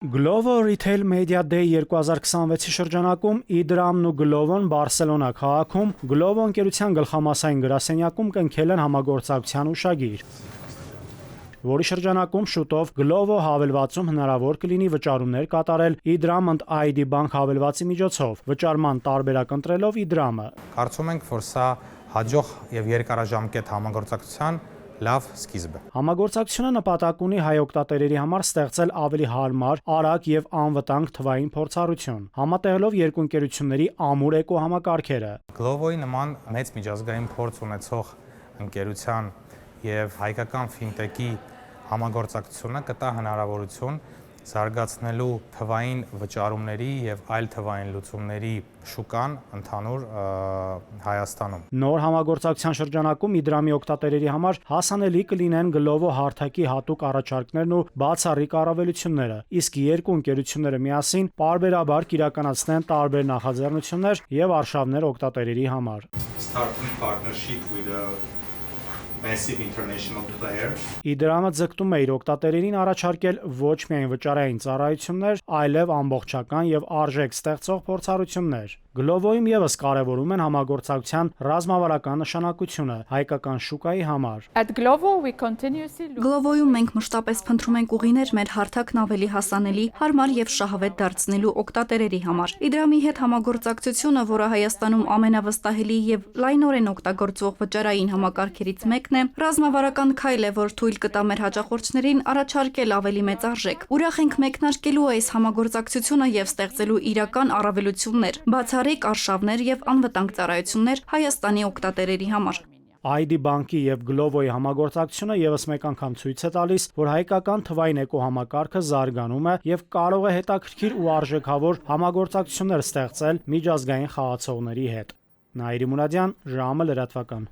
Glovo Retail Media Day 2026-ի շրջանակում Իդրամն ու Glovo-ն Բարսելոնա քաղաքում Glovo ընկերության գլխամասային գրասենյակում կնքել են համագործակցության ուշագիր, որի շրջանակում շուտով Glovo հավելվածում հնարավոր կլինի վճարումներ կատարել Idram and ID Bank հավելվածի միջոցով, վճարման տարբերակ ընտրելով Idram-ը։ Կարծում ենք, որ սա հաջող եւ երկարաժամկետ համագործակցության լավ սկիզբ է։ Համագործակցությունը նպատակ ունի հայ օգտատերերի համար ստեղծել ավելի հարմար, արագ եւ անվտանգ թվային փորձառություն, համատեղելով երկու ընկերությունների ամուր էկոհամակարգերը։ Glovo-ի նման մեծ միջազգային փորձ ունեցող ընկերության եւ հայկական ֆինտեքի համագործակցությունը կտա հնարավորություն զարգացնելու թվային վճարումների եւ այլ թվային լուծումների շուկան ընդհանուր Հայաստանում։ Նոր համագործակցության շրջանակում Իդրամի օգտատերերի համար հասանելի կլինեն Glovo հարթակի հատուկ առաջարկներն ու բացառիկ առավելությունները, իսկ երկու ընկերությունները միասին պարբերաբար կիրականացնեն տարբեր նախաձեռնություններ եւ արշավներ օգտատերերի համար։ Starting partnership with a massive international player. Իդրամը ձգտում է իր օգտատերերին առաջարկել ոչ միայն վճարային ծառայություններ, այլև ամբողջական եւ արժեք ստեղծող փորձառություններ։ Glovo-ում եւս կարևորում են համագործակցության ռազմավարական նշանակությունը հայկական շուկայի համար։ At Glovo we continuously Glovo-ում մենք մշտապես փնտրում ենք ուղիներ մեր հարթակն ավելի հասանելի, հարմար եւ շահավետ դարձնելու օգտատերերի համար։ Իդրամի հետ համագործակցությունը, որը Հայաստանում ամենավստահելի եւ լայնորեն օգտագործվող վճարային համակարգերից մեկն է, ռազմավարական քայլ է, որ թույլ կտա մեր հաճախորդներին առաջարկել ավելի մեծ արժեք։ Ուրախ ենք մեկնարկելու այս համագործակցությունը եւ ստեղծելու իրական առավելություններ, բացառիկ արշավներ եւ անվտանգ ծառայություններ Հայաստանի օգտատերերի համար։ ID Bank-ի եւ Glovo-ի համագործակցությունը եւս մեկ անգամ ցույց է տալիս, որ հայկական թվային էկոհամակարգը զարգանում է եւ կարող է հետաքրքիր ու արժեքավոր համագործակցություններ ստեղծել միջազգային խաղացողների հետ։ Նաիրի Մուրադյան, ժամը լրատվական։